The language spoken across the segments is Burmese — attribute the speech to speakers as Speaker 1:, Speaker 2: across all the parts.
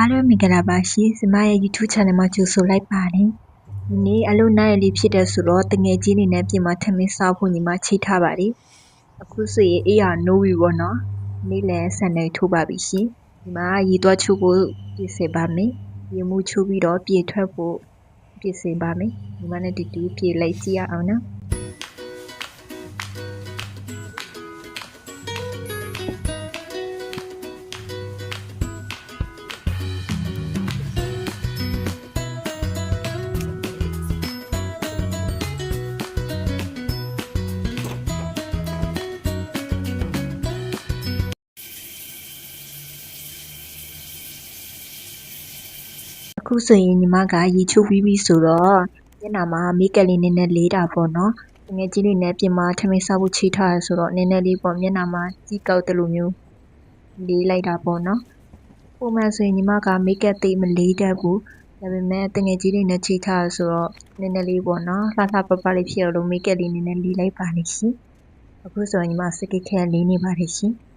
Speaker 1: အားလုံးမင်္ဂလာပါရှင်။ကျမရဲ့ YouTube channel မှာကြိုဆိုလိုက်ပါတယ်။ဒီနေ့အလုပ်နိုင်ရလေးဖြစ်တဲ့ဆိုတော့တငယ်ချင်းတွေနဲ့ပြင်မှာထမင်းစားဖို့ညီမချိတ်ထားပါတယ်။အခုဆိုရင်အေးရနိုးပြီပေါ့နော်။နေ့လယ်ဆန်နေထိုးပါပြီရှင်။ဒီမှာရေသွားချိုးဖို့ပြင်ဆင်ပါမယ်။ရေမှုချိုးပြီးတော့ပြေထွက်ဖို့ပြင်ဆင်ပါမယ်။ညီမနဲ့တူတူပြေလိုက်ကြည့်ရအောင်နော်။အခုဆိုရင်ညီမကရေချိုးပြီးပြီဆိုတော့မျက်နှာမှာမိတ်ကပ်လေးနည်းနည်းလေးတာပေါ့နော်။ငွေကြီးလေးနဲ့ပြင်မှာထမင်းစားဖို့ချိထားရဆိုတော့နည်းနည်းလေးပေါ့မျက်နှာမှာကြီးကောက်တယ်လို့မျိုးလေးလိုက်တာပေါ့နော်။ပုံမှန်ဆိုရင်ညီမကမိတ်ကပ်သိမလေးတတ်ဘူး။ဒါပေမဲ့ငွေကြီးလေးနဲ့ချိထားရဆိုတော့နည်းနည်းလေးပေါ့နော်။လှလှပပလေးဖြစ်အောင်လို့မိတ်ကပ်လေးနည်းနည်းလေးလိုက်ပါလိမ့်ရှင်။အခုဆိုရင်ညီမစကစ်ခဲလေးနေပါတယ်ရှင်။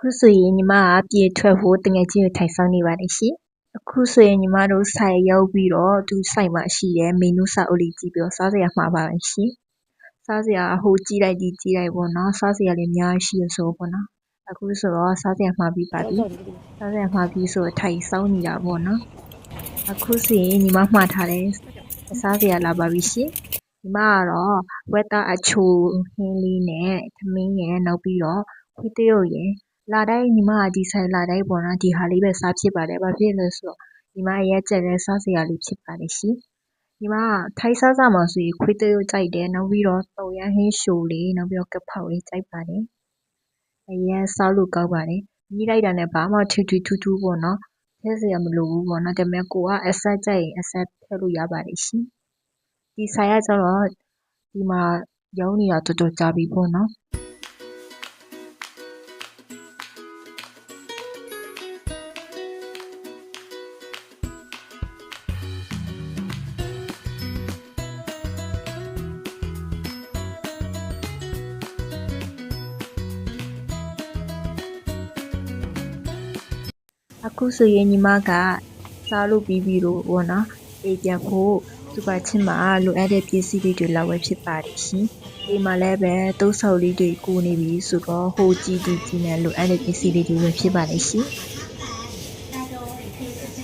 Speaker 1: အခုဆိုရင်ညီမကပြေထွက်ဖို့တငယ်ချင်းကိုထိုင်ဆောင်နေပါတယ်ရှင်။အခုဆိုရင်ညီမတို့ဆိုင်ရောက်ပြီးတော့သူဆိုင်မှာရှိတဲ့မီနူစာအုပ်လေးကြည့်ပြီးတော့စားစရာမှာပါမယ်ရှင်။စားစရာဟိုကြည့်လိုက်ဒီကြည့်လိုက်ပေါ့နော်။စားစရာလေးအများကြီးရှိရဆိုပေါ့နော်။အခုဆိုတော့စားစရာမှာပြီးပါပြီ။စားစရာမှာပြီးဆိုတော့ထိုင်ဆောင်နေတာပေါ့နော်။အခုဆိုရင်ညီမမှားထားတဲ့စားစရာလာပါပြီရှင်။ညီမကတော့ဝက်သားအချိုဟင်းလေးနဲ့သမင်းရယ်နောက်ပြီးတော့ခွေးတရုပ်ရယ်လာတိုင်းညီမကဒီဆိုင်လာတိုင်းပေါ့နော်ဒီဟာလေးပဲစားဖြစ်ပါတယ်။ဘာဖြစ်လဲဆိုတော့ညီမရဲ့ကြက်တဲ့စားစရာလေးဖြစ်ပါတယ်ရှင်။ညီမကထိုင်းစားမှာဆိုရင်ခွေးတရုပ်ကြိုက်တယ်နောက်ပြီးတော့တုံရဟင်းရှိုလေးနောက်ပြီးတော့ကဖောက်လေးကြိုက်ပါတယ်။အရင်စားလို့ကောင်းပါတယ်။ကြီးလိုက်တာနဲ့ဘာမှထူးပေါ့နော်။ထည့်စရာမလိုဘူးပေါ့နော်။ဒါပေမဲ့ကိုကအဆက်ကြိုက်ရင်အဆက်ထည့်လို့ရပါတယ်ရှင်။ဒီဆိုင်ကကျတော့ဒီမှာရောင်းနေတာတော်တော်ကြာပြီပေါ့နော်။အခုဆိုရင်ညီမကစားလို့ပြီးပြီလို့ပေါ့နော်အေးပြန်ဖို့စူပါချစ်မှာလိုအပ်တဲ့ပစ္စည်းတွေလောက်ပဲဖြစ်ပါတယ်ရှင်ဒီမှာလည်းပဲသုံးဆောက်လေးတွေကိုနေပြီဆိုတော့ဟိုကြည့်ဒီကြည့်နဲ့လိုအပ်တဲ့ပစ္စည်းတွေပဲဖြစ်ပါတယ်ရှင်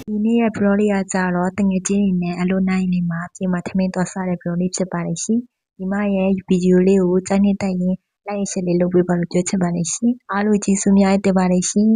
Speaker 1: ဒီနေ့ရဲ့ blog လေးကကြတော့တငယ်ချင်းတွေနဲ့အလိုနိုင်လေးမှာပြင်မှာထမင်းသွားစားတဲ့ blog လေးဖြစ်ပါတယ်ရှင်ညီမရဲ့ဗီဒီယိုလေးကိုကြိုက်နေတိုက်ရင် like share လေးလုပ်ပေးပါလို့ပြောချင်ပါတယ်ရှင်အားလုံးကျေးဇူးများတင်ပါတယ်ရှင်